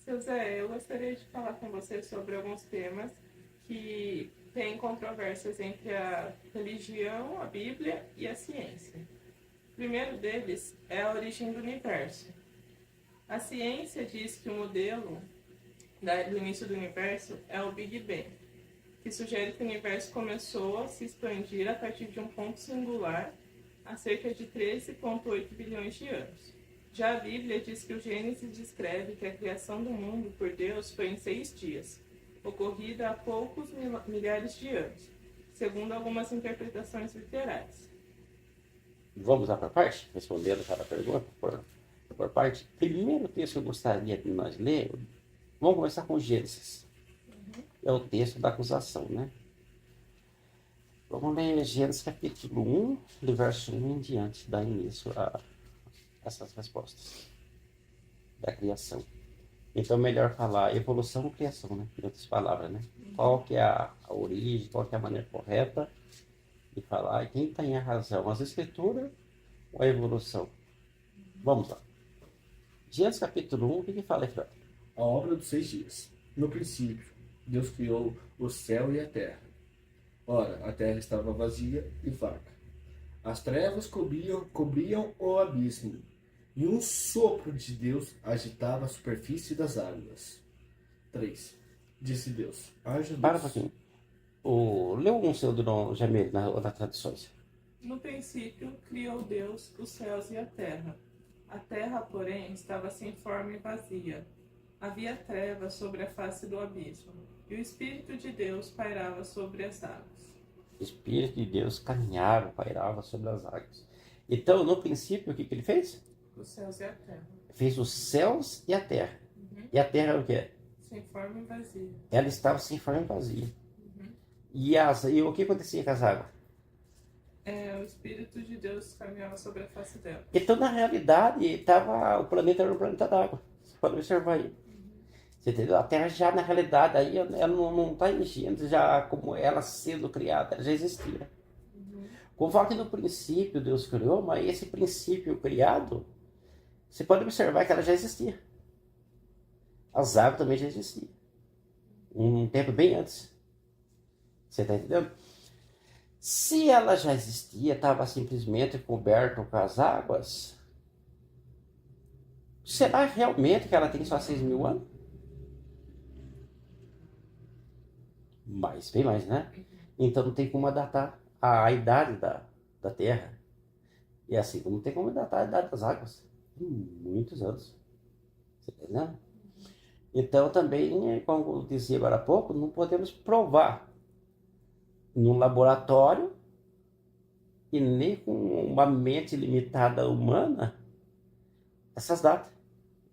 Seu Zé, eu gostaria de falar com você sobre alguns temas que têm controvérsias entre a religião, a Bíblia e a ciência. O primeiro deles é a origem do universo. A ciência diz que o modelo do início do universo é o Big Bang, que sugere que o universo começou a se expandir a partir de um ponto singular há cerca de 13,8 bilhões de anos. Já a Bíblia diz que o Gênesis descreve que a criação do mundo por Deus foi em 6 dias, ocorrida há poucos milhares de anos, segundo algumas interpretações literais. Vamos lá para parte, respondendo cada pergunta por parte. Primeiro texto que eu gostaria de nós ler, vamos começar com Gênesis. É o texto da acusação, né? Vamos ler Gênesis capítulo 1, do verso 1 em diante, dá início a essas respostas da criação. Então, melhor falar evolução ou criação, né? Em outras palavras, né? Qual que é a origem, qual que é a maneira correta de falar, e quem tem a razão, as escrituras ou a evolução? Vamos lá. Gênesis capítulo 1, o que fala aí, Fred? A obra dos 6 dias. No princípio, Deus criou o céu e a terra. Ora, a terra estava vazia e vaga. As trevas cobriam o abismo, e um sopro de Deus agitava a superfície das águas. 3. Disse Deus: haja luz. Para um pouquinho. Leu um seu do Dom Jamil nas traduções. No princípio, criou Deus os céus e a terra. A terra, porém, estava sem forma e vazia. Havia trevas sobre a face do abismo, e o Espírito de Deus pairava sobre as águas. O Espírito de Deus caminhava, pairava sobre as águas. Então, no princípio, o que ele fez? Os céus e a terra. Fez os céus e a terra. E a terra era o quê? Sem forma e vazia. Ela estava sem forma e vazia. E o que acontecia com as águas? O Espírito de Deus caminhava sobre a face dela. Então, na realidade, o planeta era um planeta d'água. Você pode observar aí. Você entendeu? A Terra já, na realidade, aí ela não está enchendo, já como ela sendo criada, ela já existia. Como fala que no princípio Deus criou, mas esse princípio criado, você pode observar que ela já existia. As águas também já existiam. Um tempo bem antes. Você está entendendo? Se ela já existia, estava simplesmente coberta com as águas, será realmente que ela tem só 6.000 anos? Bem mais, né? Então não tem como datar a idade da Terra. E assim como não tem como datar a idade das águas. Muitos anos. Você tá entendendo? Então também, como eu dizia agora há pouco, não podemos provar num laboratório e nem com uma mente limitada humana essas datas.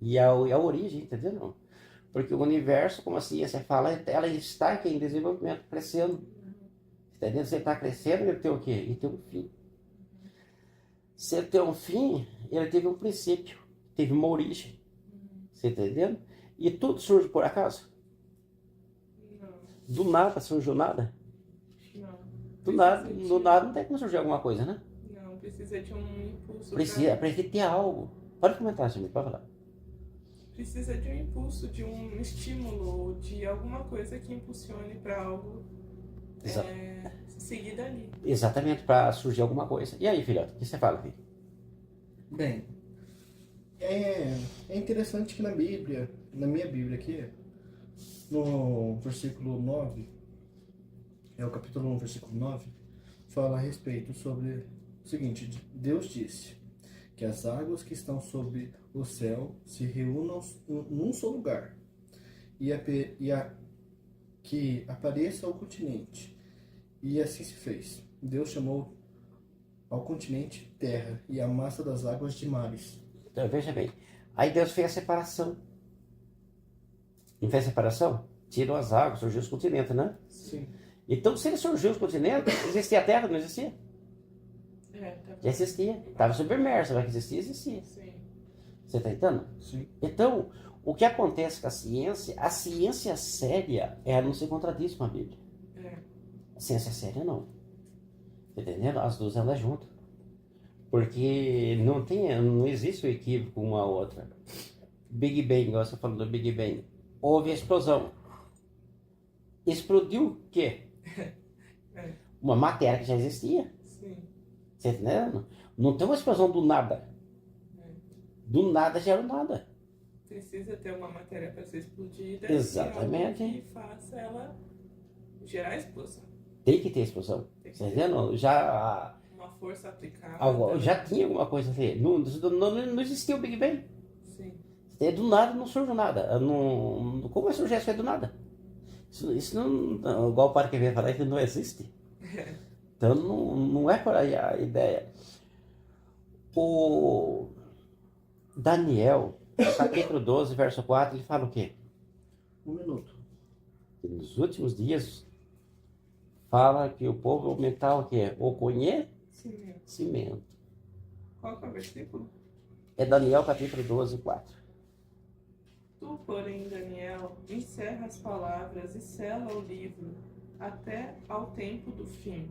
E a origem, entendeu? Porque o universo, como a ciência fala, ela está aqui em desenvolvimento, crescendo. Entendeu? Você está crescendo, ele tem o quê? Ele tem um fim. Se ele tem um fim, ele teve um princípio, teve uma origem. Você entendendo? E tudo surge por acaso? Não. Do nada surgiu nada? Não. Do nada não tem como surgir alguma coisa, né? Não, precisa de um impulso. Precisa ter algo. Pode comentar, Jamil, pode falar. Precisa de um impulso, de um estímulo, de alguma coisa que impulsione para algo seguir dali. Exatamente, para surgir alguma coisa. E aí, filhote, o que você fala, filho? Bem, é interessante que na Bíblia, na minha Bíblia aqui, no versículo 9, é o capítulo 1, versículo 9, fala a respeito sobre o seguinte: Deus disse que as águas que estão sobre o céu se reúnam num só lugar, que apareça o continente. E assim se fez. Deus chamou ao continente terra e a massa das águas de mares. Então, veja bem. Aí Deus fez a separação. Não fez a separação? Tirou as águas, surgiu os continentes, né? Sim. Então, se ele surgiu os continentes, existia a Terra, não existia? Já existia. Estava submersa, mas que existia. Sim. Você está entendendo? Sim. Então, o que acontece com a ciência séria, ela não se contradiz com a Bíblia. A ciência séria não. Tá entendendo? As duas andam juntas. Porque não existe o equívoco uma a outra. Big Bang, igual você falou do Big Bang. Houve a explosão. Explodiu o quê? É, Uma matéria que já existia. sim. Você tá entendendo? Não tem uma explosão do nada. É. Do nada gera o nada. Precisa ter uma matéria para ser explodida Exatamente. e algo que faça ela gerar explosão. Tem que ter explosão. Tem que Você tá ter entendendo? Já, uma força aplicada. já tinha alguma coisa ali. Não existia o Big Bang. Sim. Do nada não surge nada. Não, como vai surgir isso aí do nada? Isso não, igual o padre que veio falar, que não existe. Então não é por aí a ideia. O Daniel, capítulo 12, verso 4, ele fala o quê? 1 minuto. Que nos últimos dias fala que o povo vai aumentar o quê? O Sim. conhecimento. Qual que é o versículo? É Daniel capítulo 12, 4. Tu, porém, Daniel, encerra as palavras e sela o livro até ao tempo do fim.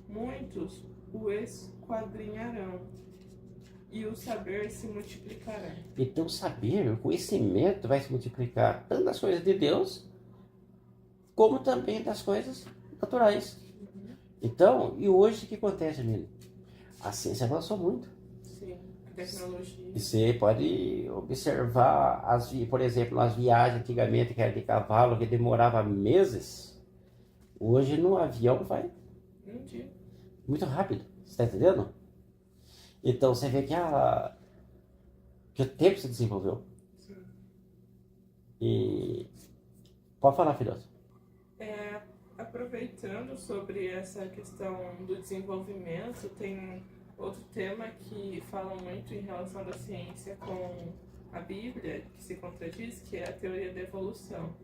Muitos o esquadrinharão e o saber se multiplicará. Então saber, o conhecimento vai se multiplicar tanto das coisas de Deus, como também das coisas naturais. Então, e hoje o que acontece, menino? A ciência avançou muito. Sim, a tecnologia. Você pode observar, por exemplo, nas viagens antigamente que era de cavalo, que demorava meses, hoje no avião vai Um dia. muito rápido. Você está entendendo? Então você vê que o tempo se desenvolveu. Sim. E pode falar, filhote. Aproveitando sobre essa questão do desenvolvimento, tem outro tema que fala muito em relação da ciência com a Bíblia, que se contradiz, que é a teoria da evolução,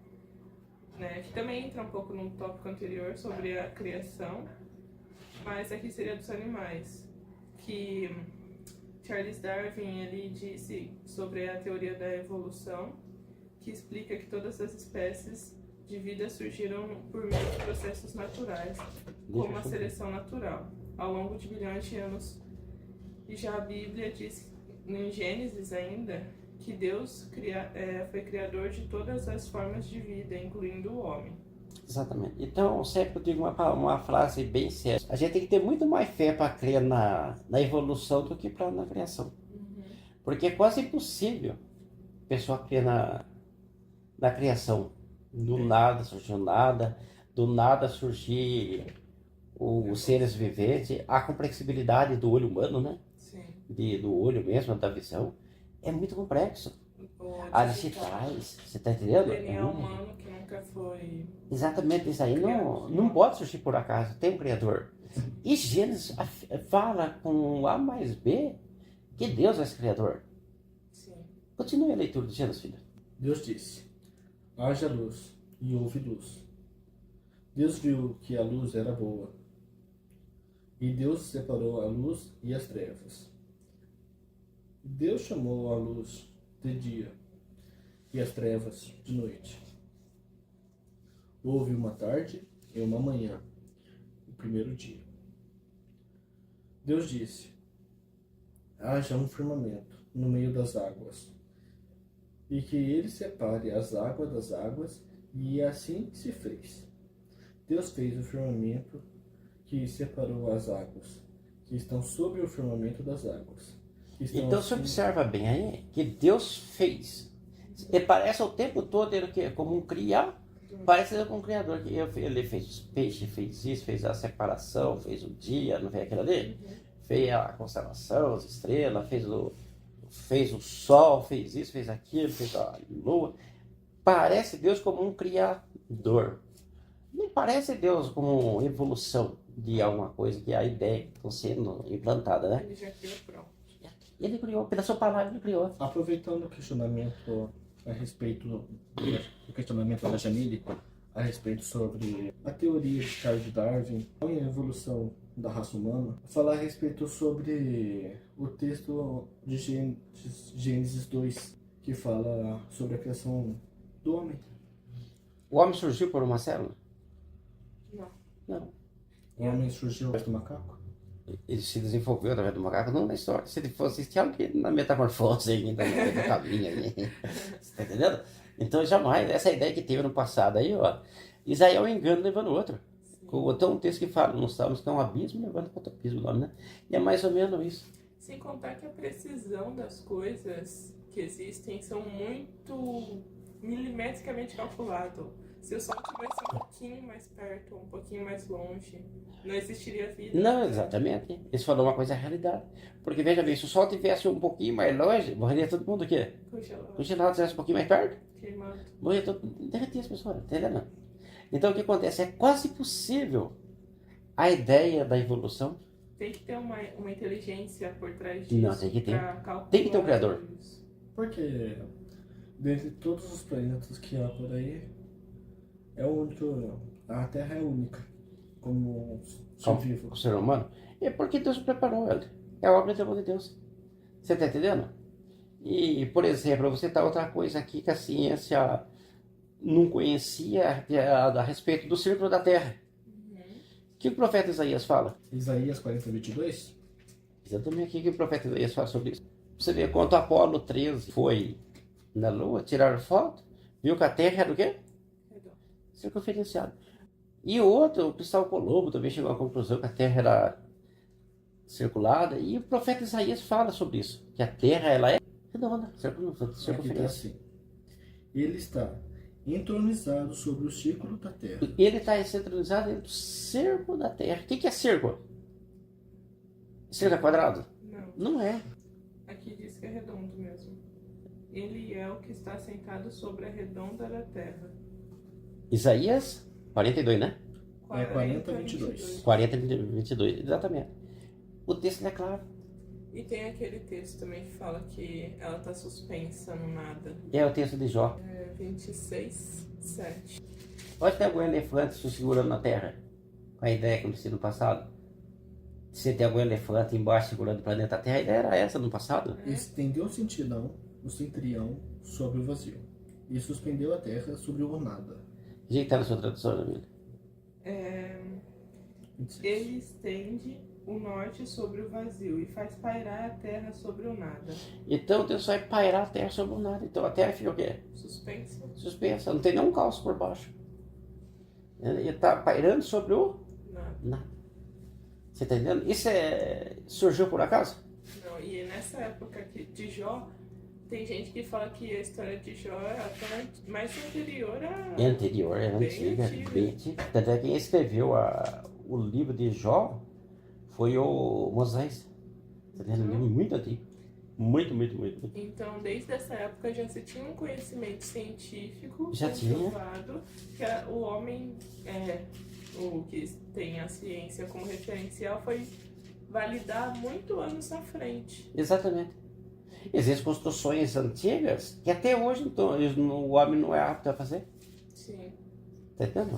né? Que também entra um pouco no tópico anterior sobre a criação, mas aqui seria dos animais, que Charles Darwin ele disse sobre a teoria da evolução, que explica que todas as espécies de vida surgiram por meio de processos naturais, como a seleção natural, ao longo de bilhões de anos. E já a Bíblia diz, em Gênesis ainda, que Deus foi criador de todas as formas de vida, incluindo o homem. Exatamente. Então, sempre eu digo uma frase bem séria. A gente tem que ter muito mais fé para crer na evolução do que na criação. Porque é quase impossível a pessoa crer na criação. Do nada surgiu nada, do nada surgir os seres viventes, a complexibilidade do olho humano, né? Sim. Do olho mesmo, da visão, é muito complexo. As digitais, você está O entendendo? DNA humano que nunca foi... Exatamente, isso aí não pode surgir por acaso, tem um Criador. E Gênesis fala com A mais B que Deus é esse Criador. Sim. Continue a leitura de Gênesis, filho. Deus disse: haja luz, e houve luz. Deus viu que a luz era boa, e Deus separou a luz e as trevas. Deus chamou a luz de dia, e as trevas de noite. Houve uma tarde e uma manhã, o primeiro dia. Deus disse: haja um firmamento no meio das águas, e que ele separe as águas das águas, e assim se fez. Deus fez o firmamento que separou as águas, que estão sobre o firmamento das águas. Então você observa bem aí que Deus fez. E parece o tempo todo ele como um criar, parece ele como um criador. Ele fez os peixes, fez isso, fez a separação, fez o dia, não fez aquilo ali? Fez a constelação, as estrelas, fez o sol, fez isso, fez aquilo, fez a lua. Parece Deus como um criador. Não parece Deus como uma evolução de alguma coisa, que é a ideia que está sendo implantada, né? Ele já criou pronto. Ele criou, pela sua palavra ele criou. Aproveitando o questionamento a respeito do questionamento da Jamile, a respeito sobre a teoria de Charles Darwin e a evolução da raça humana, falar a respeito sobre o texto de Gênesis 2, que fala sobre a criação do homem. O homem surgiu por uma célula? Não. Não. O homem surgiu do macaco? ele se desenvolveu através do macaco, não na história. Se ele fosse assistir alguém na metamorfose ainda no caminho aí. Você tá entendendo? Então jamais, essa ideia que teve no passado aí, ó, Isaías é um engano levando outro. Tem um texto que fala nos Salmos que é um abismo levando para outro abismo, o nome, né? E é mais ou menos isso. Sem contar que a precisão das coisas que existem são muito milimetricamente calculado. Se o Sol estivesse um pouquinho mais perto, um pouquinho mais longe, não existiria vida. Não, exatamente. Eles falou uma coisa realidade. Porque veja bem, se o Sol estivesse um pouquinho mais longe, morreria todo mundo o quê? Congelado, Congelado, se estivesse um pouquinho mais perto, queimado. morreria todo mundo, derretia as pessoas, entendeu? Então o que acontece? É quase possível a ideia da evolução. Tem que ter uma inteligência por trás disso. Não, tem que ter. Pra calcular Tem que ter um criador. isso. Porque dentre todos os planetas que há por aí, é o único. A Terra é única como ser vivo. O ser humano. É porque Deus preparou ele. É obra de amor de Deus. Você está entendendo? E, por exemplo, você tá outra coisa aqui que a ciência não conhecia a respeito do círculo da Terra. O que o profeta Isaías fala? Isaías 40:22. Exatamente o que o profeta Isaías fala sobre isso. Você vê quando Apolo 13 foi na Lua, tiraram foto, viu que a Terra era o quê? Circunferenciada. E o outro, o Cristóvão Colombo, também chegou à conclusão que a Terra era circulada. E o profeta Isaías fala sobre isso, que a Terra ela é redonda, Aqui está circunferência. assim. Ele está entronizado sobre o círculo da Terra. Ele está centralizado dentro do cerco da Terra. O que é cerco? Cerco é quadrado? Não. Não é. Aqui diz que é redondo mesmo. Ele é o que está sentado sobre a redonda da terra. Isaías 42, né? É 40:22. 40:22, exatamente. O texto é claro. E tem aquele texto também que fala que ela está suspensa no nada. É o texto de Jó. É 26:7. Pode ter algum elefante se segurando na terra? Com a ideia que aconteceu no passado? Se tem algum elefante embaixo segurando o planeta Terra, a ideia era essa no passado. Estendeu o cintilão, o centurião, sobre o vazio. E suspendeu a terra sobre o nada. Jeito tá na sua tradução, Jamila. É, 26. ele estende o norte sobre o vazio e faz pairar a terra sobre o nada. Então Deus vai pairar a terra sobre o nada. Então a terra fica o quê? Suspensa? Suspensa, não tem nenhum caos por baixo. Ele está pairando sobre o Nada. nada. Você está entendendo? Isso surgiu por acaso? Não, e nessa época aqui de Jó, tem gente que fala que a história de Jó é até mais anterior a... É anterior, é Bem antiga, antiga. bem antiga. Tanto é que quem escreveu o livro de Jó foi o Moisés. Você está entendendo? Um livro muito antigo. Muito, muito, muito, muito. Então, desde essa época já se tinha um conhecimento científico Já tinha. comprovado que o homem, o que tem a ciência como referencial, foi validar muito anos à frente. Exatamente. Existem construções antigas que até hoje então, o homem não é apto a fazer. Sim. Tá entendendo?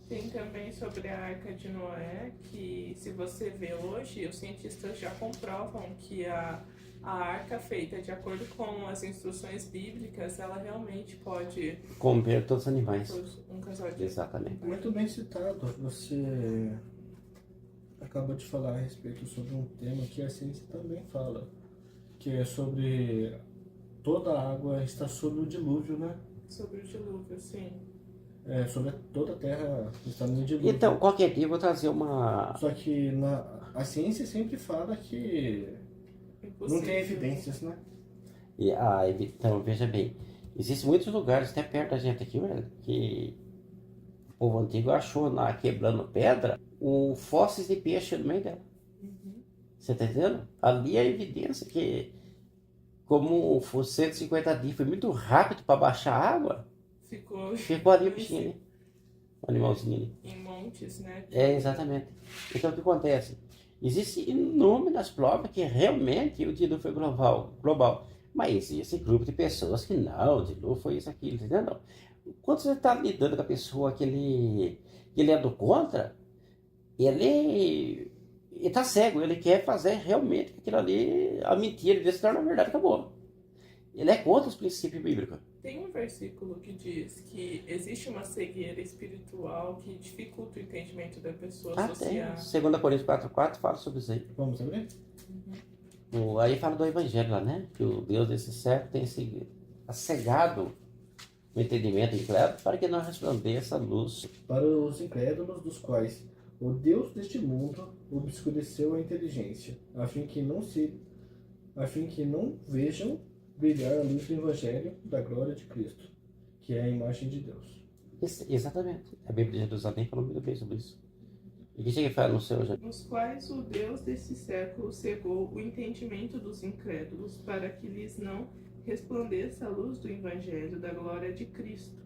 Tem também sobre a Arca de Noé, que se você vê hoje, os cientistas já comprovam que a arca feita de acordo com as instruções bíblicas, ela realmente pode Comer todos os animais. um casal de... Exatamente. Muito bem citado. Você acabou de falar a respeito sobre um tema que a ciência também fala, que é sobre toda a água está sobre o dilúvio, né? Sobre o dilúvio, sim. Sobre toda a terra está no dilúvio. Então, qualquer dia eu vou trazer uma. Só que a ciência sempre fala que não tem evidências, né? Então, veja bem, existem muitos lugares, até perto da gente aqui, velho, que o povo antigo achou quebrando pedra fósseis de peixe no meio dela. Você tá entendendo? Ali é a evidência que, como foi 150 dias, foi muito rápido para baixar a água, ficou ali o bichinho ali, o animalzinho ali. Em montes, né? Exatamente. Então, o que acontece? Existem inúmeras provas que realmente o dilúvio foi global. Mas existe grupo de pessoas que não, o dilúvio foi isso, aquilo, entendeu? Quando você está lidando com a pessoa que ele é do contra, ele está cego, ele quer fazer realmente aquilo ali, a mentira dele se torna verdade, acabou. Ele é contra os princípios bíblicos. Tem um versículo que diz que existe uma cegueira espiritual que dificulta o entendimento da pessoa Tem. associar. 2 Coríntios 4:4 fala sobre isso aí. Vamos abrir? Aí fala do evangelho lá, né? Que o Deus desse século tem cegado o entendimento incrédulo para que não resplandeça a luz. Para os incrédulos, dos quais o Deus deste mundo obscureceu a inteligência, a fim que não vejam brilhar a luz do Evangelho da glória de Cristo, que é a imagem de Deus. Exatamente. A Bíblia de Jerusalém fala muito bem sobre isso. E o que chega a falar no seu, já? Nos quais o Deus desse século cegou o entendimento dos incrédulos para que lhes não resplandeça a luz do Evangelho da glória de Cristo,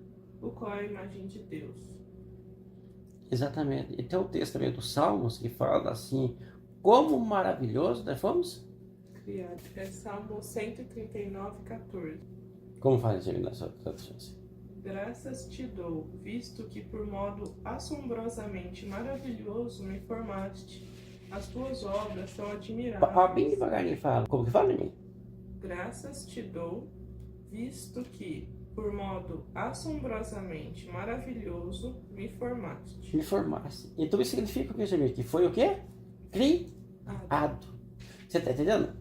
o qual é a imagem de Deus. Exatamente. E tem o texto também dos Salmos que fala assim, como maravilhoso nós fomos. Criado. É Salmo 139, 14. Como fala isso na sua tradução? Graças te dou, visto que por modo assombrosamente maravilhoso me formaste. As tuas obras são admiráveis. Bem devagarinho fala. Como que fala, irmão? Graças te dou, visto que por modo assombrosamente maravilhoso me formaste. Me formasse. Então isso significa o que, Jamil? Que foi o quê? Criado. Você está entendendo?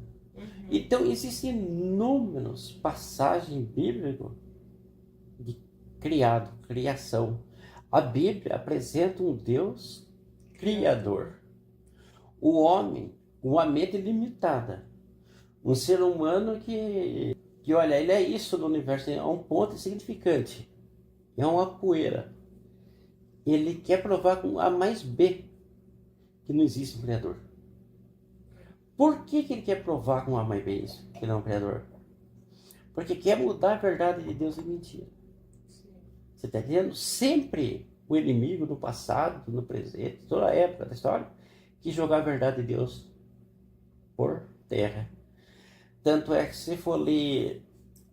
Então existem inúmeras passagens bíblicas de criação. A Bíblia apresenta um Deus criador. O homem, uma mente limitada. Um ser humano que olha, ele é isso no universo, é um ponto insignificante. É uma poeira. Ele quer provar com A mais B que não existe um Criador. Por que ele quer provar com A mais B isso? Que não é um Criador? Porque quer mudar a verdade de Deus em mentira. Você está entendendo? Sempre o inimigo no passado, no presente, toda a época da história, quis jogar a verdade de Deus por terra. Tanto é que se for ler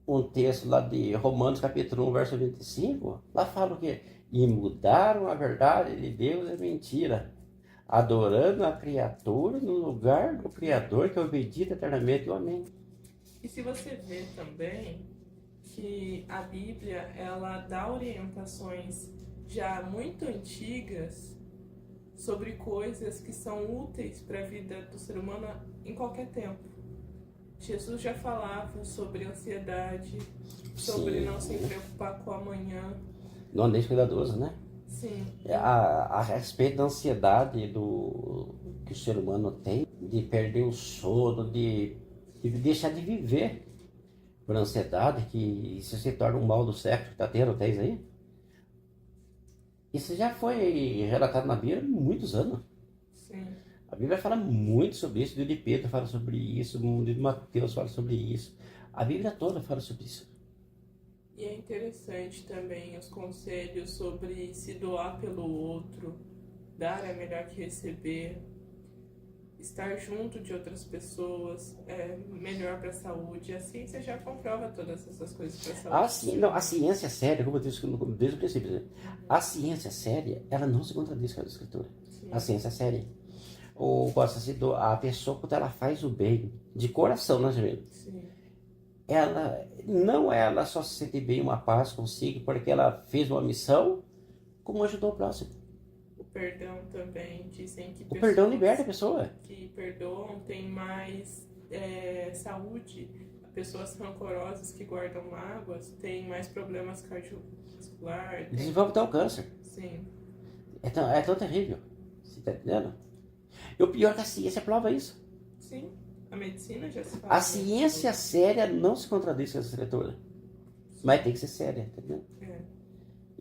um texto lá de Romanos capítulo 1, verso 25, lá fala o quê? E mudaram a verdade de Deus em mentira, adorando a criatura no lugar do Criador, que é o bendito eternamente. Amém. E se você vê também que a Bíblia, ela dá orientações já muito antigas sobre coisas que são úteis para a vida do ser humano em qualquer tempo. Jesus já falava sobre ansiedade, sobre não se preocupar com o amanhã. Não andeis cuidadoso, né? Sim. A respeito da ansiedade que o ser humano tem, de perder o sono, de deixar de viver por ansiedade, que isso se torna um mal do século que está tendo, tem isso aí? Isso já foi relatado na Bíblia há muitos anos. Sim. A Bíblia fala muito sobre isso, o livro de Pedro fala sobre isso, o livro de Mateus fala sobre isso. A Bíblia toda fala sobre isso. E é interessante também os conselhos sobre se doar pelo outro, dar é melhor que receber, estar junto de outras pessoas é melhor para a saúde. A ciência já comprova todas essas coisas para a saúde. A ciência séria, como eu disse desde o princípio, né? A ciência séria, ela não se contradiz com a escritura. Sim. A ciência séria. A pessoa, quando ela faz o bem, de coração, né, Jamila? Sim. Ela só se sente bem, uma paz consigo, porque ela fez uma missão, como ajudou o próximo. O perdão também, dizem que O perdão liberta a pessoa. que perdoam têm mais saúde. Pessoas rancorosas que guardam mágoas têm mais problemas cardiovasculares. Desenvolve até o câncer. Sim. É tão terrível. Você está entendendo? E o pior é que a ciência prova isso. Sim. A medicina já se fala. A ciência séria não se contradiz com essa escritura. Mas tem que ser séria, entendeu? É.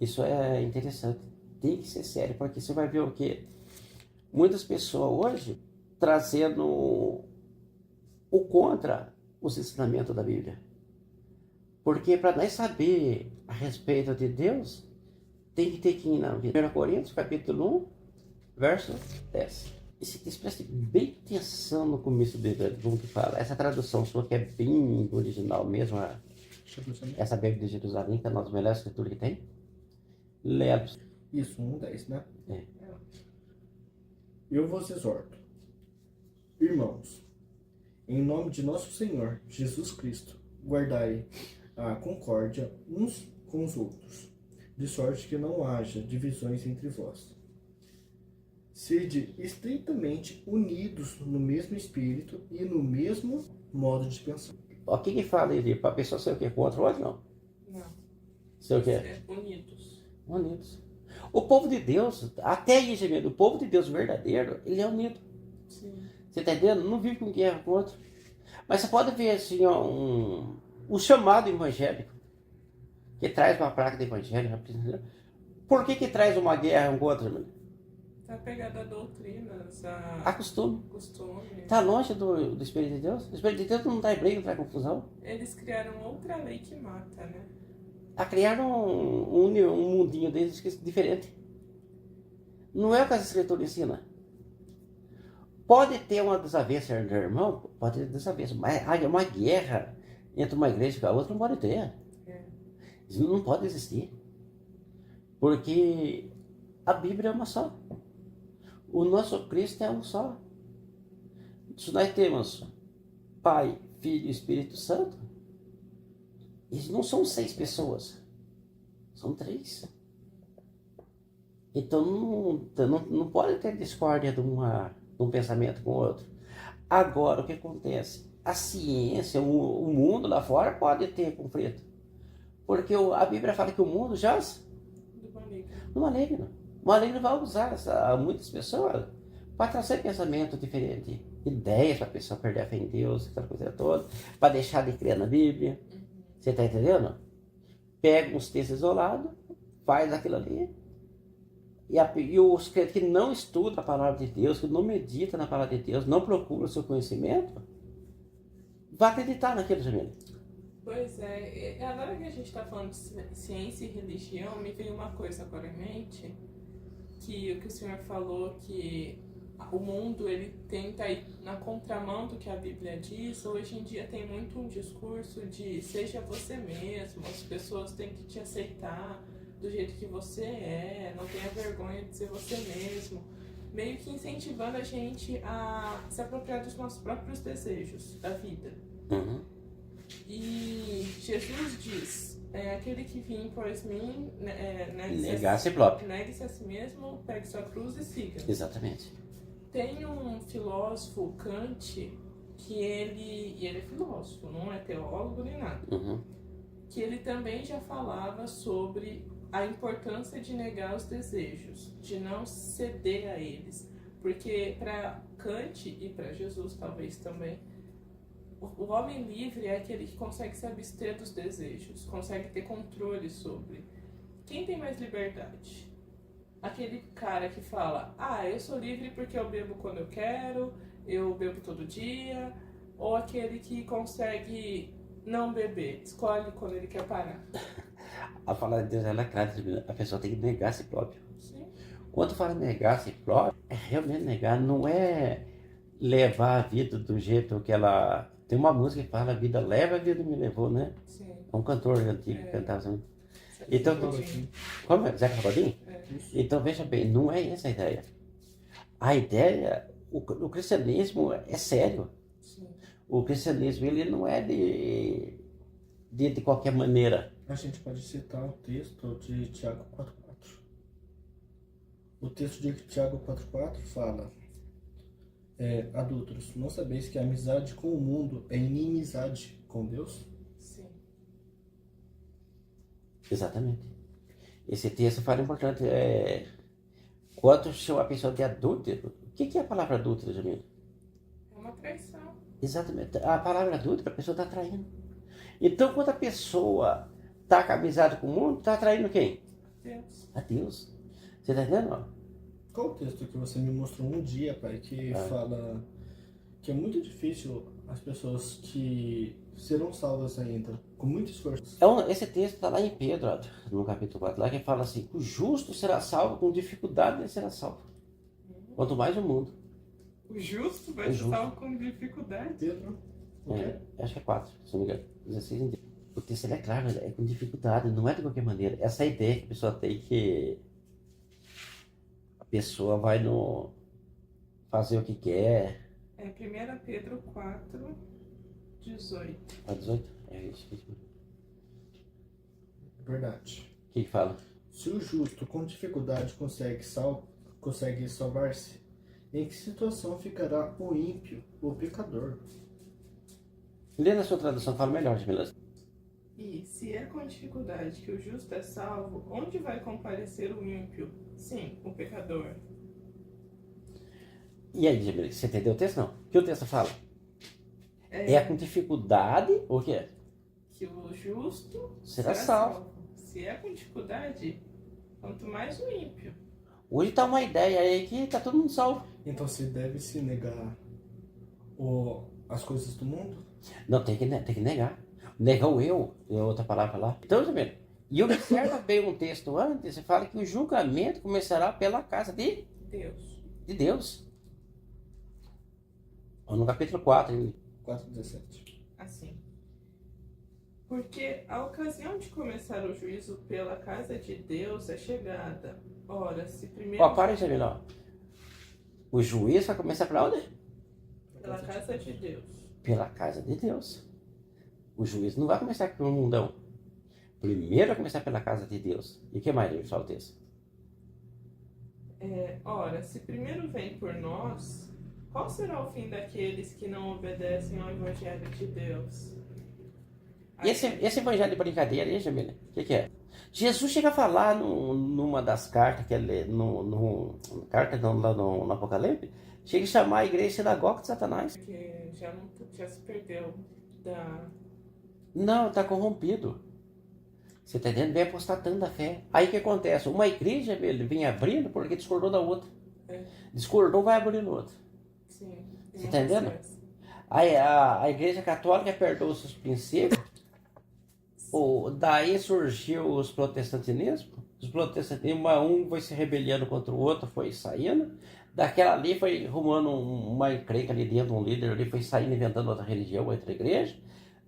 Isso é interessante. Tem que ser sério, porque você vai ver o quê? Muitas pessoas hoje trazendo o contra os ensinamentos da Bíblia. Porque para nós saber a respeito de Deus, tem que ter que ir na 1 Coríntios, capítulo 1, verso 10. Esse texto preste bem atenção no começo dele, como que fala. Essa tradução sua que é bem original mesmo, essa Bíblia de Jerusalém, que é uma das melhores escrituras que tem. Leia. Isso, 1:10, né? É. Eu vos exorto, irmãos, em nome de nosso Senhor Jesus Cristo, guardai a concórdia uns com os outros, de sorte que não haja divisões entre vós. Sede estreitamente unidos no mesmo espírito e no mesmo modo de pensar. O que fala ali? Para a pessoa ser o quê? Contra o outro? Não. Não. Ser o quê? É unidos. Unidos. O povo de Deus, até aí, Gemelo, o povo de Deus verdadeiro, ele é unido. Sim. Você está entendendo? Não vive com guerra com o outro. Mas você pode ver assim, ó, um chamado evangélico, que traz uma placa do evangelho. Por que traz uma guerra um com o outro, Gemelo? Tá pegada a doutrinas, A costume. costume. Está longe do Espírito de Deus. O Espírito de Deus não dá briga, não traz confusão. Eles criaram outra lei que mata, né? A criar um mundinho deles que é diferente. Não é o que as escrituras ensinam. Pode ter uma desavença entre irmão, pode ter desavença, mas uma guerra entre uma igreja e a outra não pode ter. Isso não pode existir. Porque a Bíblia é uma só. O nosso Cristo é um só. Se nós temos Pai, Filho e Espírito Santo, eles não são 6 pessoas, são 3. Então não pode ter discórdia de um pensamento com o outro. Agora, o que acontece? A ciência, o mundo lá fora pode ter conflito. Porque a Bíblia fala que o mundo jaz no maligno. O maligno vai usar muitas pessoas para trazer pensamento diferente, ideias para a pessoa perder a fé em Deus, aquela coisa toda, para deixar de crer na Bíblia. Você está entendendo? Pega uns textos isolados, faz aquilo ali. E os crentes que não estudam a palavra de Deus, que não meditam na palavra de Deus, não procuram o seu conhecimento, vai acreditar naquilo, Jamila. Pois é, agora que a gente está falando de ciência e religião, me veio uma coisa agora em mente, que o senhor falou, que o mundo ele tenta ir na contramão do que a Bíblia diz. Hoje em dia tem muito um discurso de seja você mesmo, as pessoas têm que te aceitar do jeito que você é, não tenha vergonha de ser você mesmo, meio que incentivando a gente a se apropriar dos nossos próprios desejos da vida. Uhum. E Jesus diz, aquele que vem após mim, negue-se a si mesmo, pegue sua cruz e siga. Exatamente. Tem um filósofo, Kant, que ele é filósofo, não é teólogo nem nada, que ele também já falava sobre a importância de negar os desejos, de não ceder a eles, porque para Kant e para Jesus talvez também, o homem livre é aquele que consegue se abster dos desejos, consegue ter controle sobre. Quem tem mais liberdade? Aquele cara que fala, eu sou livre porque eu bebo quando eu quero, eu bebo todo dia, ou aquele que consegue não beber, escolhe quando ele quer parar. A palavra de Deus ela é clara, a pessoa tem que negar a si próprio. Sim. Quando fala negar a si próprio, é realmente negar, não é levar a vida do jeito que ela... Tem uma música que fala, a vida leva, a vida me levou, né? Sim. É um cantor antigo que cantava assim. Então, como é? Zeca Pagodinho? Então, veja bem, não é essa a ideia. A ideia, o cristianismo é sério. Sim. O cristianismo, ele não é de qualquer maneira. A gente pode citar o texto de Tiago 4,4. O texto de Tiago 4,4 fala: adúlteros, não sabeis que a amizade com o mundo é inimizade com Deus? Sim. Exatamente. Esse texto fala importante. Quando chama a pessoa de adúltero, o que é a palavra adúltero, Jamila? É uma traição. Exatamente. A palavra adúltero, a pessoa está traindo. Então, quando a pessoa está com amizade com o mundo, está traindo quem? Deus. A Deus. Você está entendendo? Qual o texto que você me mostrou um dia, pai, que fala que é muito difícil as pessoas que serão salvas ainda, com muito esforço? Esse texto está lá em Pedro, no capítulo 4, lá que fala assim, o justo será salvo, com dificuldade ele será salvo. Quanto mais o mundo. O justo vai ser salvo com dificuldade. Pedro? Acho que é 4, se não me engano. 16 em diante. O texto ele é claro, é com dificuldade, não é de qualquer maneira. Essa ideia que a pessoa tem que a pessoa vai fazer o que quer. É 1 Pedro 4, 18. 18? É isso. Verdade. O que fala? Se o justo com dificuldade consegue salvar-se, em que situação ficará o ímpio, o pecador? Lê na sua tradução, fala melhor, Jamila. E se é com dificuldade que o justo é salvo, onde vai comparecer o ímpio? Sim, o pecador. E aí, Jamila, você entendeu o texto? Não. O que o texto fala? É com dificuldade, o quê? Que o justo Será salvo. Se é com dificuldade, quanto mais o ímpio. Hoje tá uma ideia aí que tá todo mundo salvo. Então se deve se negar as coisas do mundo? Não, tem que negar. Negar o eu, é outra palavra lá. Então, Jamila, e observa bem um texto antes, você fala que o julgamento começará pela casa de Deus. Ou no capítulo 4, 4:17. Assim. Porque a ocasião de começar o juízo pela casa de Deus é chegada. Ora, se primeiro... Ó, para aí, Jamila, ó. O juiz vai começar pra onde? Pela casa de Deus. Pela casa de Deus. O juiz não vai começar pelo mundão. Primeiro vai começar pela casa de Deus. E o que mais ele fala o texto? Ora, se primeiro vem por nós, qual será o fim daqueles que não obedecem ao Evangelho de Deus? E esse evangelho de brincadeira aí, Jamila, o que é? Jesus chega a falar numa das cartas, que ele, lá no Apocalipse, chega a chamar a igreja de sinagoga de Satanás. Porque já se perdeu da... Não, está corrompido. Você está entendendo? Vem apostatando da fé. Aí o que acontece? Uma igreja, ele vem abrindo porque discordou da outra. Discordou, vai abrindo outra. Sim. Você está entendendo? Aí a igreja católica perdoou os seus princípios. Daí surgiu os protestantinismos. Os protestantismos, um foi se rebeliando contra o outro, foi saindo. Daquela ali foi arrumando uma encrenca ali dentro, um líder ali foi saindo, inventando outra religião, outra igreja.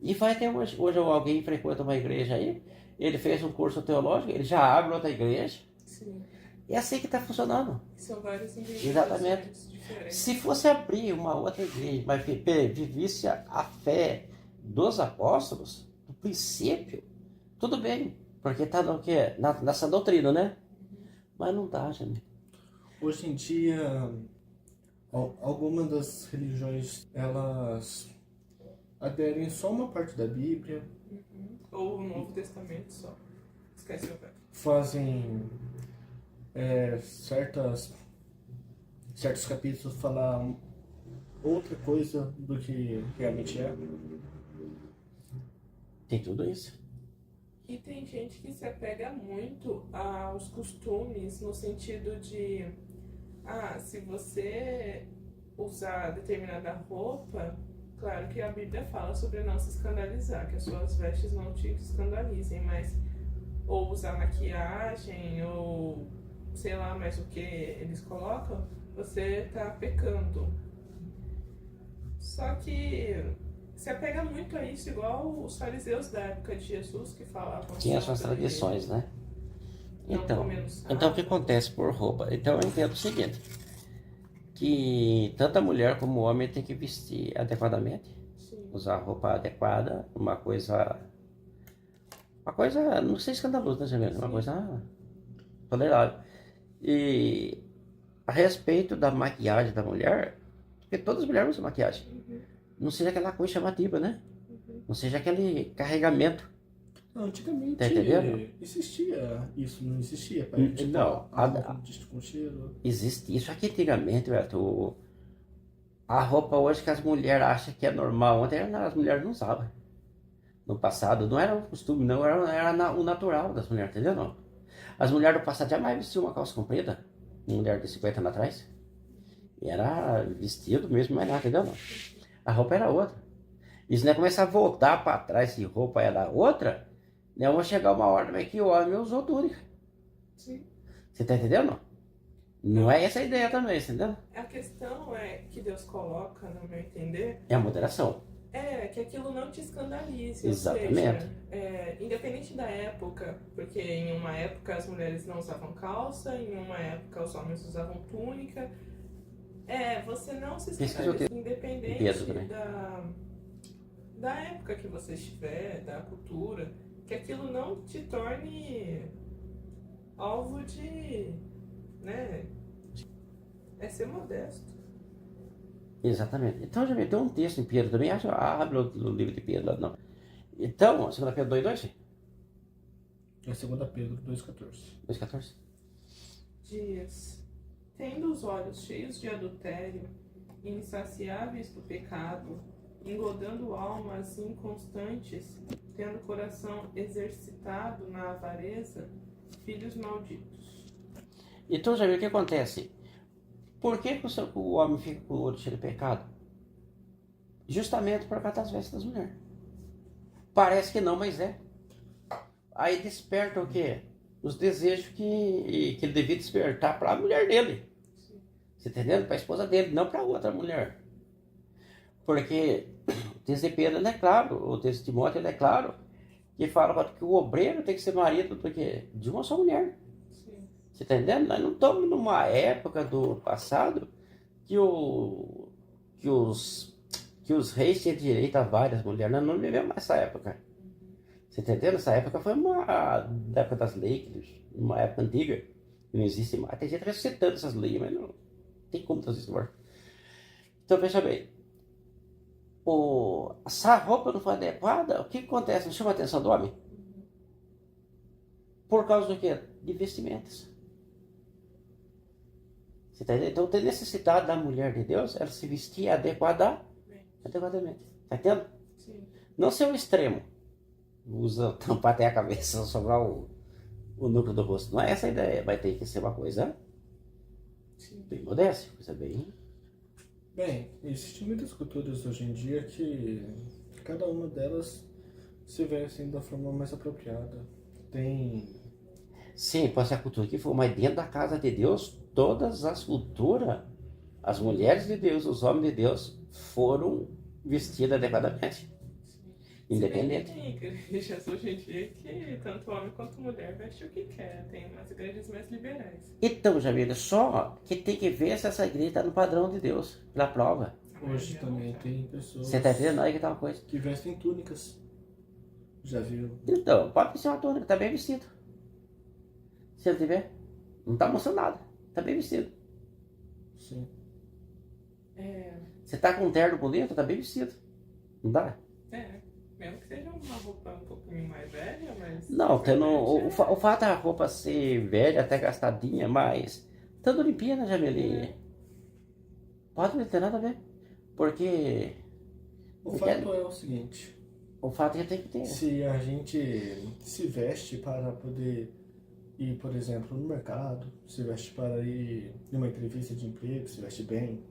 E vai até hoje. Hoje alguém frequenta uma igreja aí, ele fez um curso teológico, ele já abre outra igreja. Sim. É assim que está funcionando. São vários indivíduos. Exatamente. Diferentes. Se fosse abrir uma outra igreja, mas vivesse a fé dos apóstolos, do princípio, tudo bem, porque está no quê? Nessa doutrina, né? Mas não dá, gente. Hoje em dia, algumas das religiões, elas aderem só uma parte da Bíblia. Ou o Novo Testamento só. Esquece o velho. Fazem certos capítulos falar outra coisa do que realmente é. Tem tudo isso. E tem gente que se apega muito aos costumes, no sentido de, se você usar determinada roupa, claro que a Bíblia fala sobre não se escandalizar, que as suas vestes não te escandalizem, mas ou usar maquiagem, ou sei lá mais o que eles colocam, você tá pecando. Só que se apega muito a isso, igual os fariseus da época de Jesus que falavam. Tinha suas tradições, né? Não Então comendo o que acontece por roupa? Então eu entendo o seguinte, que tanto a mulher como o homem tem que vestir adequadamente. Sim. Usar roupa adequada, uma coisa, não sei, escandalosa, né, Jamila? Uma coisa tolerável. E a respeito da maquiagem da mulher, porque todas as mulheres usam maquiagem. Não seja aquela coisa chamativa, né? Não seja aquele carregamento. Não, antigamente Tá entendendo? existia isso, não existia? Não. Com cheiro. Existe isso aqui antigamente, Beto. A roupa hoje que as mulheres acham que é normal, ontem as mulheres não usavam. No passado não era o costume, não, era o natural das mulheres, entendeu? Não. As mulheres do passado jamais vestiam uma calça comprida, uma mulher de 50 anos atrás. E era vestido mesmo, mas nada, entendeu? Não. A roupa era outra. E se não começar a voltar para trás se roupa era outra, não vai chegar uma hora também que o homem usou túnica. Sim. Você tá entendendo? Não é essa a ideia também, você entendeu? A questão é que Deus coloca, no meu entender, É a moderação. que aquilo não te escandalize. Exatamente. Ou seja, independente da época, porque em uma época as mulheres não usavam calça, em uma época os homens usavam túnica. Você não se escandaliza, independente da época que você estiver, da cultura. que aquilo não te torne alvo de, né, é ser modesto. Exatamente. Então, já tem um texto em Pedro também, abre o livro de Pedro lá, não. Então, 2 Pedro 2,2? É 2 Pedro 2,14. 2,14? Diz: tendo os olhos cheios de adultério, insaciáveis do pecado, engodando almas inconstantes, tendo o coração exercitado na avareza, filhos malditos. Então, já viu o que acontece? Por que o homem fica com o olho cheio de pecado? Justamente por causa das vestes das mulheres. Parece que não, mas é. Aí desperta o quê? Os desejos que ele devia despertar para a mulher dele. Você entendendo? Para a esposa dele, não para outra mulher. Porque o texto de Pedro é claro, o texto de Timóteo é claro, que fala que o obreiro tem que ser marido do quê? De uma só mulher. Você está entendendo? Nós não estamos numa época do passado que os reis tinham direito a várias mulheres. Nós não vivemos mais essa época. Você está entendendo? Essa época foi da época das leis, uma época antiga, que não existe mais. Tem gente ressuscitando essas leis, mas não tem como trazer isso agora. Então, veja bem. Se a roupa não for adequada, o que acontece? Não chama a atenção do homem? Por causa do quê? De vestimentas. Você tá entendendo? Então tem necessidade da mulher de Deus ela se vestir adequadamente. Tá entendendo? Sim. Não ser o extremo. Usa tampar até a cabeça, sobrar o núcleo do rosto. Não é essa a ideia. Vai ter que ser uma coisa bem modesta, coisa bem. Bem, existem muitas culturas hoje em dia que cada uma delas se vestem da forma mais apropriada. Tem. Sim, pode ser a cultura que for, mas dentro da casa de Deus, todas as culturas, as mulheres de Deus, os homens de Deus, foram vestidas adequadamente. Independente. Tem igrejas hoje em dia que tanto homem quanto mulher veste o que quer. Tem umas igrejas mais liberais. Então, Jamila, só que tem que ver se essa igreja está no padrão de Deus, pela prova. Hoje também tem pessoas Você está entendendo aí que tá uma coisa? que vestem túnicas. Já viu? Então, pode vestir uma túnica, está bem vestido. Se ele tiver, não está mostrando nada, está bem vestido. Sim. Você está com um terno bonito, está bem vestido. Não dá? Mesmo que seja uma roupa um pouquinho mais velha, mas... Não, o fato da roupa ser velha, até gastadinha, mas estando limpinha, né, Jamilinha? Pode não ter nada a ver. Porque O fato é o seguinte: o fato é que tem que ter. se a gente se veste para poder ir, por exemplo, no mercado, se veste para ir numa entrevista de emprego, se veste bem,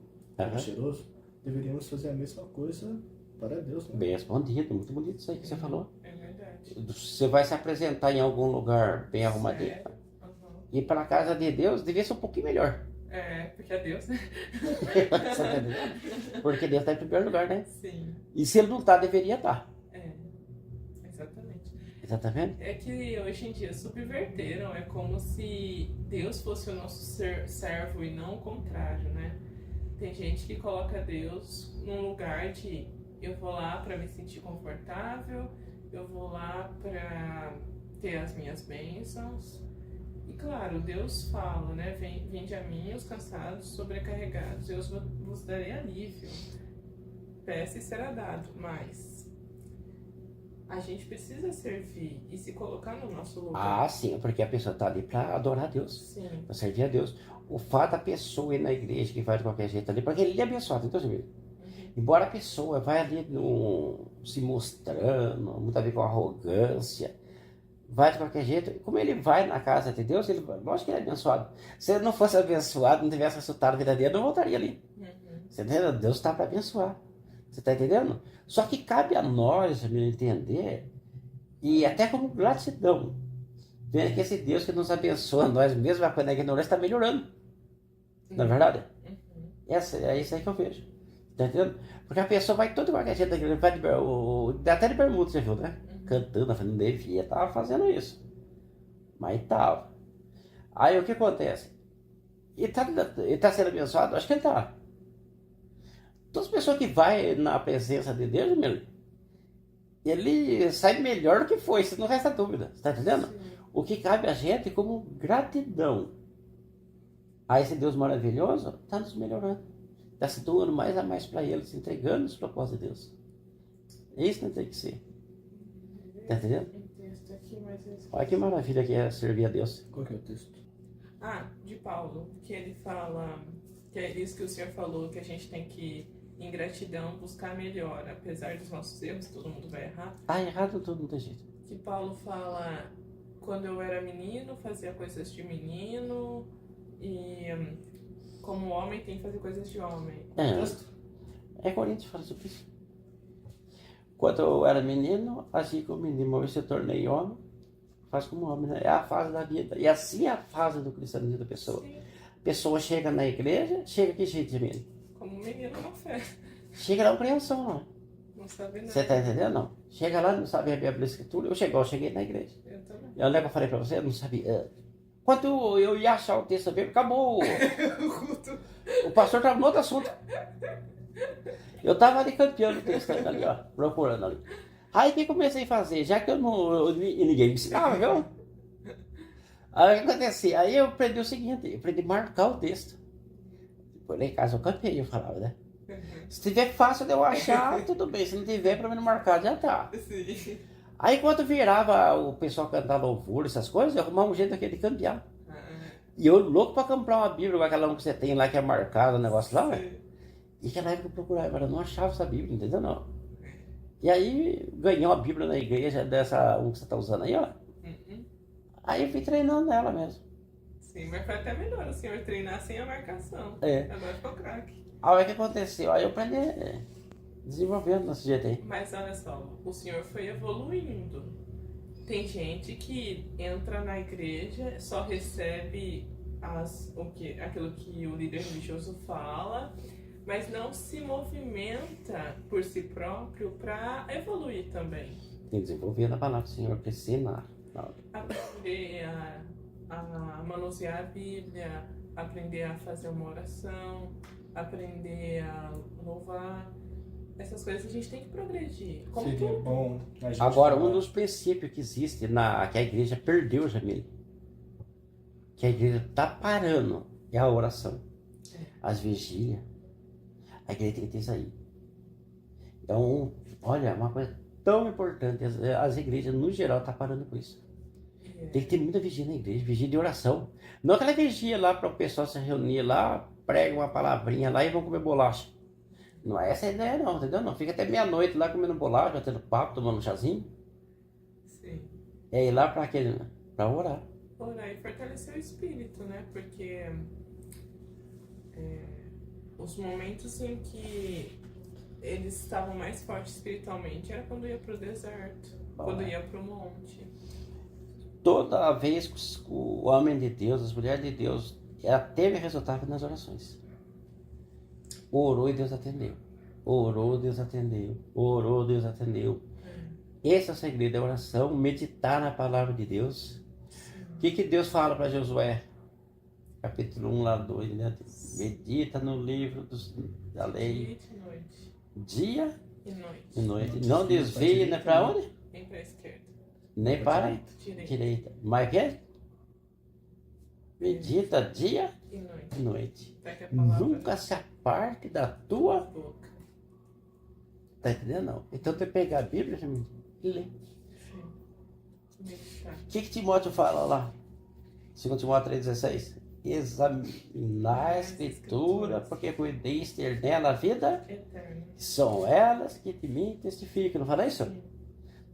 cheiroso, deveríamos fazer a mesma coisa para Deus, né? Bem respondido, muito bonito isso aí que você falou. É verdade. Você vai se apresentar em algum lugar bem arrumadinho. E para a casa de Deus devia ser um pouquinho melhor. Porque é Deus, né? Você tá entendendo? Porque Deus está em primeiro lugar, né? Sim. E se ele não está, deveria estar. Exatamente. Exatamente. É que hoje em dia subverteram, é como se Deus fosse o nosso servo e não o contrário, né? Tem gente que coloca Deus num lugar de eu vou lá para me sentir confortável, eu vou lá para ter as minhas bênçãos. E claro, Deus fala, né? Vinde a mim os cansados, sobrecarregados, eu vos darei alívio. Peça e será dado, mas a gente precisa servir e se colocar no nosso lugar. Ah, sim, porque a pessoa está ali para adorar a Deus, Sim. para servir a Deus. O fato da pessoa ir na igreja que vai de qualquer jeito ali, porque ele é abençoado, então, embora a pessoa vai ali se mostrando, muitas vezes com arrogância, vai de qualquer jeito, como ele vai na casa de Deus, lógico que ele é abençoado. Se ele não fosse abençoado, não tivesse resultado na vida dele, não voltaria ali. Você entendeu? Deus está para abençoar. Você está entendendo? Só que cabe a nós entender, e até como gratidão, vendo que esse Deus que nos abençoa, nós mesmo quando a ignorância está melhorando. Não é verdade? É isso aí que eu vejo. Tá entendendo? Porque a pessoa vai todo qualquer jeito da igreja, vai até de bermuda, você viu, né? Cantando, não devia, tava fazendo isso. Mas tava. Aí o que acontece? Ele tá sendo abençoado? Acho que ele tá. Todas as pessoas que vai na presença de Deus, meu, ele sai melhor do que foi, isso não resta dúvida. Você tá entendendo? Sim. O que cabe a gente é como gratidão a esse Deus maravilhoso, está nos melhorando. Está se doando mais a mais para Ele, se entregando os propósitos de Deus. É isso que não tem que ser. Tá entendendo? Um texto aqui, mas eu esqueci. Olha que maravilha que é servir a Deus. Qual que é o texto? De Paulo, que ele fala que é isso que o senhor falou, que a gente tem que, em gratidão, buscar melhor, apesar dos nossos erros, todo mundo vai errar. Ah, errado tudo, não tem jeito. Que Paulo fala, quando eu era menino, fazia coisas de menino, e como homem tem que fazer coisas de homem. É Coríntios fala sobre isso. Quando eu era menino, assim como menino, mas se eu tornei homem, faz como homem, né? É a fase da vida. E assim é a fase do cristianismo da pessoa. Sim, A pessoa chega na igreja, chega que jeito de menino? como menino na fé. Chega na compreensão, não. Não sabe nada. Você tá entendendo? Não. Chega lá, não sabe a Bíblia, a Escritura. Eu cheguei na igreja. Eu também. Eu lembro que eu falei pra você, eu não sabia. Quando eu ia achar o texto bíblico, acabou. O pastor estava no outro assunto. Eu estava ali campeando o texto ali, ó, procurando ali. Aí o que comecei a fazer? Já que e ninguém me ensinava, viu? Aí o que acontecia? Aí eu aprendi o seguinte, eu aprendi a marcar o texto. Depois lá em casa eu campeei, eu falava, né? Se tiver fácil de eu achar, tudo bem. Se não tiver, pra mim não marcar, já tá. Sim. Aí quando virava o pessoal cantar louvor, essas coisas, eu arrumava um jeito aqui de campear. E eu louco pra comprar uma Bíblia, com aquela que você tem lá que é marcada, o negócio lá, velho. E naquela época eu procurava, mas eu não achava essa Bíblia, entendeu? Não. E aí ganhei uma Bíblia na igreja, dessa que você tá usando aí, ó. Aí eu fui treinando ela mesmo. Sim, mas foi até melhor o senhor treinar sem a marcação. É. Agora ficou craque. Aí o que aconteceu? Aí eu aprendi desenvolvendo desse jeito aí. Mas olha só, o senhor foi evoluindo. Tem gente que entra na igreja, só recebe aquilo que o líder religioso fala, mas não se movimenta por si próprio para evoluir também. Tem que desenvolver na palavra do Senhor, que ensinar. Aprender a manusear a Bíblia, aprender a fazer uma oração, aprender a louvar. Essas coisas a gente tem que progredir. Como Seria tudo. bom a gente Agora, falar. um dos princípios que existe, que a igreja perdeu, Jamil, que a igreja está parando, é a oração. As vigílias. A igreja tem que ter isso aí. Então, olha, uma coisa tão importante, as igrejas, no geral, estão parando com isso. Tem que ter muita vigília na igreja, vigília de oração. Não aquela vigília lá para o pessoal se reunir lá, prega uma palavrinha lá e vão comer bolacha. Não é essa a ideia não, entendeu? Não, fica até meia-noite lá comendo bolacha, batendo papo, tomando um chazinho. Sim. É ir lá para aquele, para orar. Orar e fortalecer o espírito, né? Porque os momentos em que eles estavam mais fortes espiritualmente era quando ia pro deserto, quando ia pro monte. Toda vez que o homem de Deus, as mulheres de Deus, ela teve resultado nas orações. Orou e Deus atendeu. Orou, Deus atendeu. Orou, Deus atendeu. Esse é o segredo da oração, meditar na palavra de Deus. O que Deus fala para Josué? Capítulo 1, lá 2, né? Medita no livro da lei. Dia e noite. Dia E noite. e noite. Não desvie, né? Para onde? Nem pra esquerda. Nem para Direita. direita. Mas que? Medita dia E noite. e noite. Até que a palavra Nunca se aparte da tua. boca. Tá entendendo? Não. Então tem que pegar a Bíblia e ler. Meditar. O que Timóteo fala lá? 2 Timóteo 3,16. Examinar a Escritura, porque cuideis ter nela a vida. Eterno. São elas que de mim testificam. Não fala isso? Sim.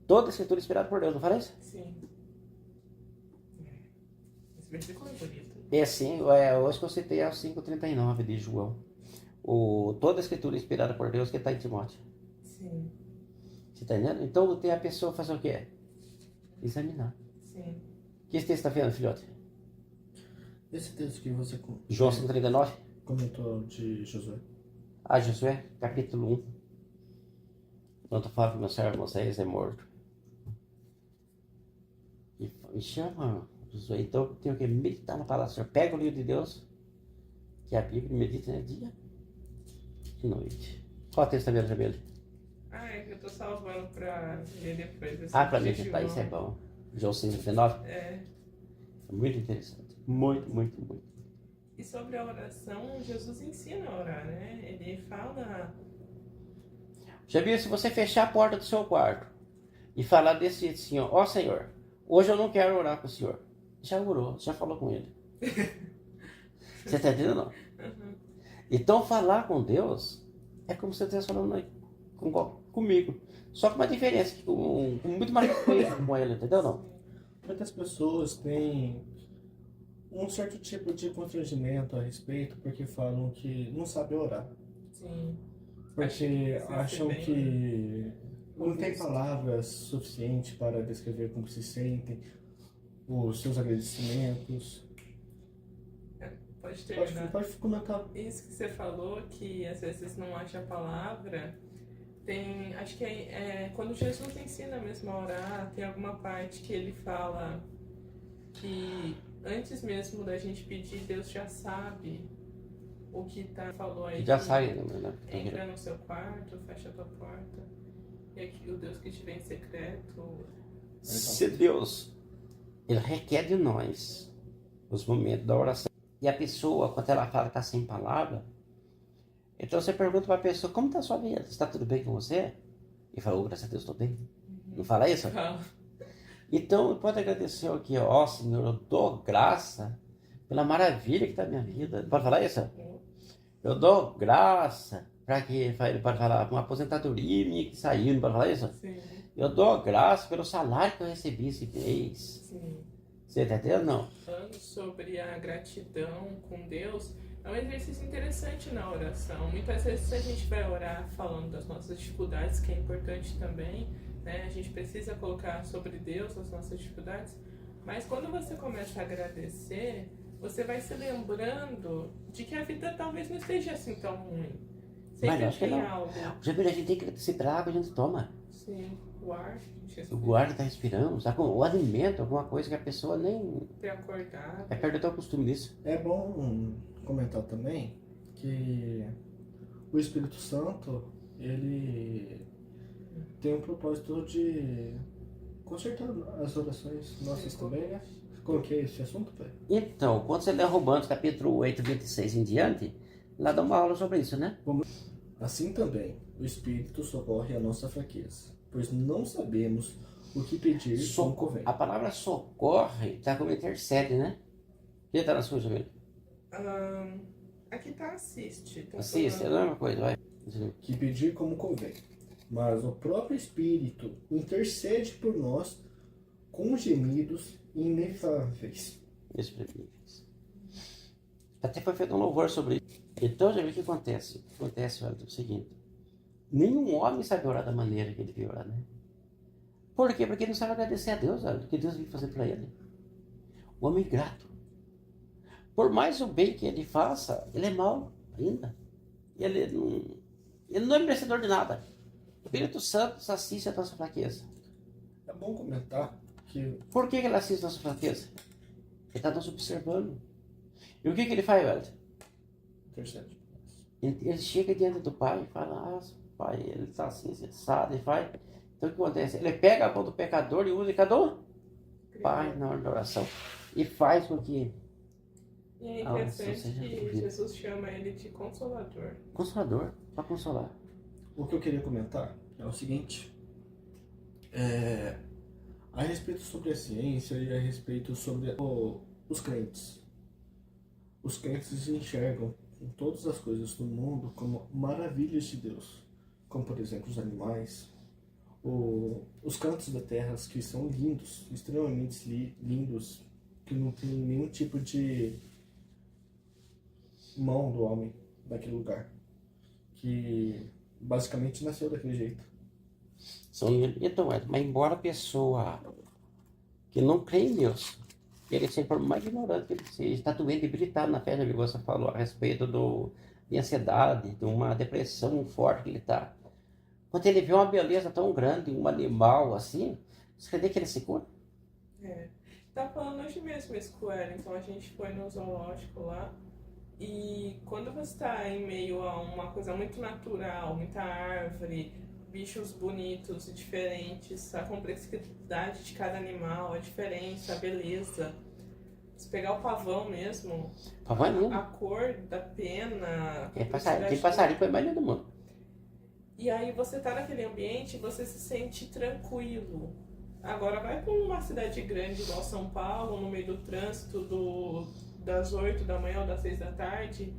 Toda a Escritura é inspirada por Deus, não fala isso? Sim. Esse versículo é bonito. É assim, hoje que eu citei é o 5,39 de João. Toda a Escritura é inspirada por Deus que está em Timóteo. Sim. Você está entendendo? Então tem a pessoa fazer o quê? Examinar. Sim. Que esse texto está vendo, filhote? Esse texto que você João 5,39? comentou de Josué. Josué, capítulo 1. Quando fala que meu servo Moisés é morto. E chama Josué. Então eu tenho que meditar na palavra do Senhor. Pega o livro de Deus, que é a Bíblia, e medita dia e noite. Qual texto está vendo, Jamile? Eu tô salvando pra ler depois. Assim, Ah, para de meditar, João. isso é bom. João 5,19. É. É muito interessante. Muito, muito, muito. E sobre a oração, Jesus ensina a orar, né? Ele fala. Já viu, se você fechar a porta do seu quarto e falar desse jeito assim, ó Senhor, hoje eu não quero orar com o Senhor. Já orou, já falou com ele. Você está entendendo? Não? Uhum. Então falar com Deus é como se você estivesse falando aí comigo. Só com uma diferença, com muito mais respeito com ele, entendeu? Não? Muitas pessoas têm um certo tipo de constrangimento a respeito porque falam que não sabem orar. Sim. Porque Acho que acham bem que não tem visto. palavras suficientes para descrever como se sentem, os seus agradecimentos. Pode Pode, terminar. pode comentar. Isso que você falou, que às vezes não acha a palavra, tem. Acho que quando Jesus ensina mesmo a orar, tem alguma parte que ele fala que antes mesmo da gente pedir, Deus já sabe o que falou aí. Já que sai, né? Entra no seu quarto, fecha a tua porta. E aqui, o Deus que te vê em secreto. Se Deus, ele requer de nós os momentos da oração. E a pessoa, quando ela fala que está sem palavra, então você pergunta para a pessoa, como está a sua vida? Está tudo bem com você? E fala, graças a Deus, estou bem. Não fala isso? Fala. Então, pode agradecer aqui, ó Senhor, eu dou graça pela maravilha que está a minha vida. Pode falar isso? Eu dou graça para que ele pode falar uma aposentadoria minha que saiu, não pode falar isso? Sim, Eu dou graça pelo salário que eu recebi esse mês. sim. Você está entendendo? Não. Falando sobre a gratidão com Deus, é um exercício interessante na oração. Muitas vezes a gente vai orar falando das nossas dificuldades, que é importante também, né? A gente precisa colocar sobre Deus as nossas dificuldades, mas quando você começa a agradecer, você vai se lembrando de que a vida talvez não esteja assim tão ruim. Mas Sempre acho que tem não. algo. Já viu, a gente tem que agradecer pela água que a gente toma. Sim, o ar, O ar que está respirando, sabe? O alimento, alguma coisa que a pessoa nem... ter acordado. É perder o costume disso. É bom comentar também que o Espírito Santo, ele tem um propósito de consertar as orações nossas também, né? Qual que é esse assunto, pai? Então, quando você lê Romanos capítulo 8, 26 em diante, lá dá uma aula sobre isso, né? Assim também, o Espírito socorre a nossa fraqueza, pois não sabemos o que pedir como convém. A palavra socorre está como intercede, né? Quem está na sua, Jamila? Aqui tá assiste. Tá Assiste, é a falando. mesma coisa, vai. Que pedir como convém. Mas o próprio Espírito intercede por nós com gemidos inefáveis. Isso para mim. Até foi feito um louvor sobre isso. Então, já viu o que acontece? Acontece, olha, o seguinte. Nenhum homem sabe orar da maneira que ele devia orar, né? Por quê? Porque ele não sabe agradecer a Deus, olha, o que Deus veio fazer para ele. O homem grato. Por mais o bem que ele faça, ele é mau ainda. Ele não é merecedor de nada. O Espírito Santo assiste a nossa fraqueza. É bom comentar que Por que ele assiste a nossa fraqueza? Ele está nos observando. E o que ele faz, velho? intercede. Ele chega diante do pai e fala, pai, ele está assim, cessado, e faz. Então o que acontece? Ele pega a mão do pecador e usa cada um pai na hora da oração. E faz com que E é a oração interessante seja que ouvida. Jesus chama ele de Consolador. Consolador, para consolar. O que eu queria comentar é o seguinte: a respeito sobre a ciência e a respeito sobre os crentes. Os crentes enxergam todas as coisas do mundo como maravilhas de Deus, como por exemplo os animais, os cantos da terra que são lindos, extremamente lindos, que não tem nenhum tipo de mão do homem naquele lugar, que basicamente nasceu daquele jeito. Então, mas embora a pessoa que não crê em Deus, ele seja por mais ignorante que ele seja, está doente, debilitado na fé, já viu, você falou a respeito de ansiedade, de uma depressão forte que ele está. Quando ele vê uma beleza tão grande, um animal assim, você quer dizer que ele se cura? Tá falando hoje mesmo isso com ela, então a gente foi no zoológico lá. E quando você está em meio a uma coisa muito natural, muita árvore, bichos bonitos e diferentes, a complexidade de cada animal, a diferença, a beleza. Se pegar o pavão mesmo, Pavão é lindo. a cor da pena, a Tem complexidade passarinho que é mais lindo do mundo. E aí você tá naquele ambiente e você se sente tranquilo. Agora vai para uma cidade grande igual São Paulo, no meio do trânsito das 8 da manhã ou das 6 da tarde,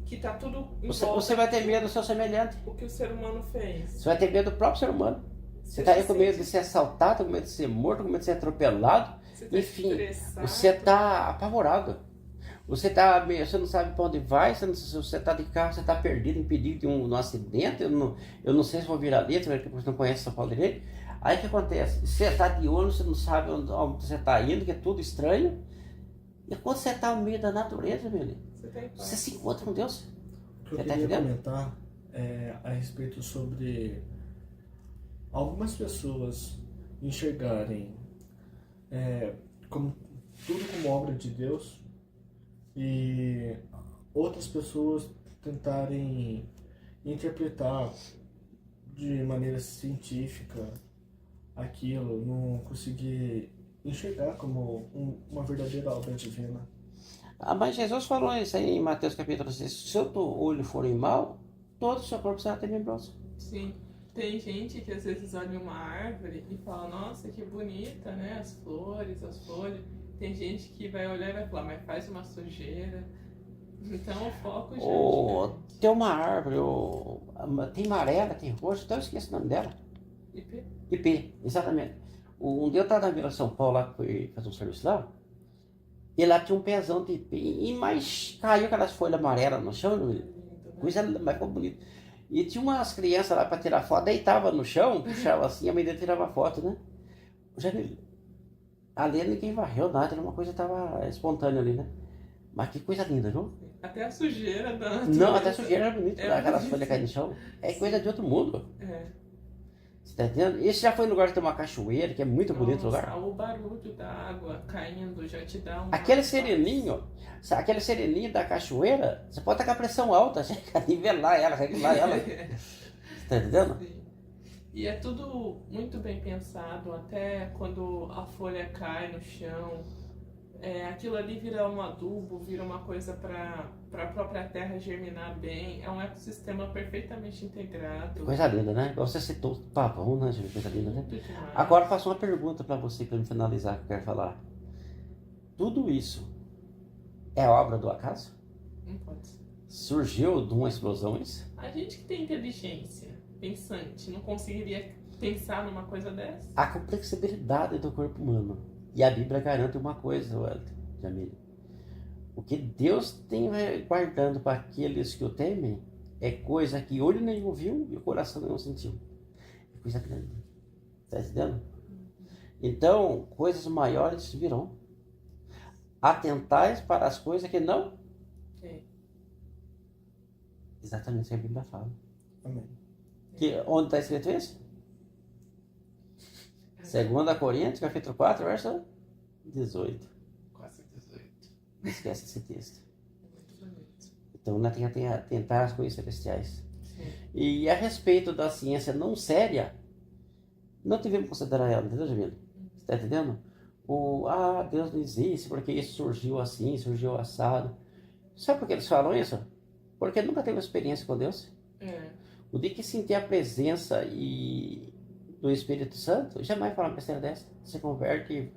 que tá tudo em volta Você vai ter medo do seu semelhante. do que o ser humano fez. Você vai ter medo do próprio ser humano. Você está aí com medo de ser assaltado, com medo de ser morto, com medo de ser atropelado. Você tá Enfim, estressado. você está apavorado. Você não sabe para onde vai, você está de carro, você está perdido, impedido de um acidente. Eu não sei se vou virar ali, porque você não conhece São Paulo direito. Aí o que acontece? Você está de ônibus, você não sabe onde você está indo, que é tudo estranho. E quando você está no meio da natureza, meu amigo, você se encontra com Deus. O que eu Você tá queria entendendo? comentar é a respeito sobre algumas pessoas enxergarem como, tudo como obra de Deus e outras pessoas tentarem interpretar de maneira científica aquilo, não conseguir enxergar como uma verdadeira obra divina. Mas Jesus falou isso aí em Mateus capítulo 6. Se o seu olho for em mal, todo o seu corpo será tenebroso. Sim. Tem gente que às vezes olha uma árvore e fala, nossa, que bonita, né? As flores, as folhas. Tem gente que vai olhar e vai falar, mas faz uma sujeira. Então o foco já é diferente. Tem uma árvore, tem amarela, tem roxa, então eu esqueço o nome dela. IP? IP, exatamente. Um dia eu estava na Vila São Paulo, lá, fui fazer um serviço lá, e lá tinha um pezão de IP, mas caiu aquelas folhas amarelas no chão, Lindo, né? coisa mais bonita. E tinha umas crianças lá para tirar foto, deitava no chão, puxava assim, a menina tirava foto, né? Jamil, ali ninguém varreu nada, era uma coisa que estava espontânea ali, né? Mas que coisa linda, viu? Até a sujeira da Não, até sujeira era bonito, É aquelas bonito. folhas caindo no chão. É coisa de outro mundo. É. Você tá entendendo? Esse já foi um lugar que tem uma cachoeira, que é muito bonito o lugar. O barulho da água caindo já te dá Aquele sereninho da cachoeira, você pode estar com a pressão alta, você quer nivelar ela, regular ela. Você tá entendendo? Sim. E é tudo muito bem pensado, até quando a folha cai no chão, aquilo ali vira um adubo, vira uma coisa para a própria terra germinar bem. É um ecossistema perfeitamente integrado. Coisa linda, né? Igual você citou o pavão, né, gente? Coisa linda, né? Muito demais. Agora eu faço uma pergunta para você, para me finalizar, que eu quero falar. Tudo isso é obra do acaso? Não pode ser. Surgiu de uma explosão isso? A gente que tem inteligência pensante não conseguiria pensar numa coisa dessa? A complexibilidade do corpo humano. E a Bíblia garante uma coisa, Jamil. O que Deus tem guardando para aqueles que o temem é coisa que olho nenhum viu e o coração nenhum sentiu. É coisa grande. Está entendendo? Então, coisas maiores virão. Atentais para as coisas que não. É. Exatamente o que a Bíblia fala. Amém. Onde está escrito isso? 2 Coríntios, capítulo 4, verso 18. Quase 18. Não esquece esse texto. Muito bonito. Então, nós temos que atentar às coisas celestiais. Sim. E a respeito da ciência não séria, não tivemos que considerar ela, entendeu, Jamila? Você está entendendo? Deus não existe, porque isso surgiu assim, surgiu assado. Sabe por que eles falam isso? Porque nunca teve experiência com Deus. É. O dia que sentir a presença do Espírito Santo, jamais fala uma besteira dessa. Se converte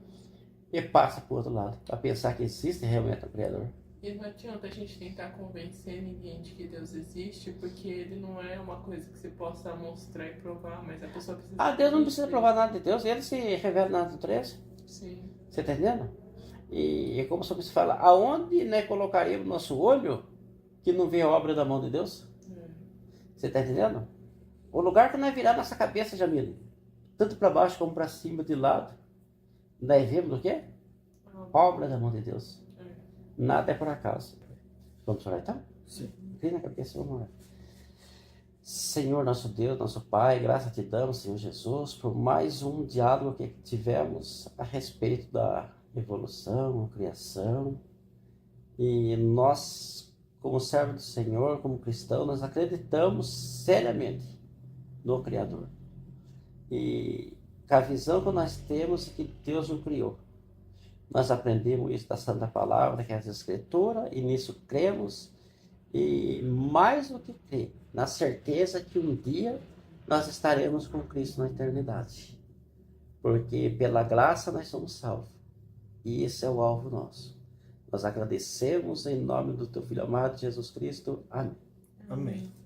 e passa para o outro lado, para pensar que existe realmente o Criador. E não adianta a gente tentar convencer ninguém de que Deus existe, porque ele não é uma coisa que você possa mostrar e provar, mas a pessoa precisa... Deus não precisa provar nada de Deus, ele se revela na natureza. Sim. Você está entendendo? E é como se fala, aonde colocaríamos nosso olho que não vê a obra da mão de Deus? Você está entendendo? O lugar que nós virar nossa cabeça, Jamila, tanto para baixo como para cima, de lado, nós vemos o quê? Obra da mão de Deus. Nada é por acaso. Vamos orar então? Sim. Inclina a cabeça, vamos orar. Senhor, nosso Deus, nosso Pai, graças te damos, Senhor Jesus, por mais um diálogo que tivemos a respeito da evolução, criação. E nós, como servo do Senhor, como cristão, nós acreditamos seriamente no Criador. E com a visão que nós temos que Deus nos criou. Nós aprendemos isso da Santa Palavra, que é a Escritura, e nisso cremos, e mais do que crer, na certeza que um dia nós estaremos com Cristo na eternidade. Porque pela graça nós somos salvos, e esse é o alvo nosso. Nós agradecemos em nome do Teu Filho amado, Jesus Cristo. Amém. Amém.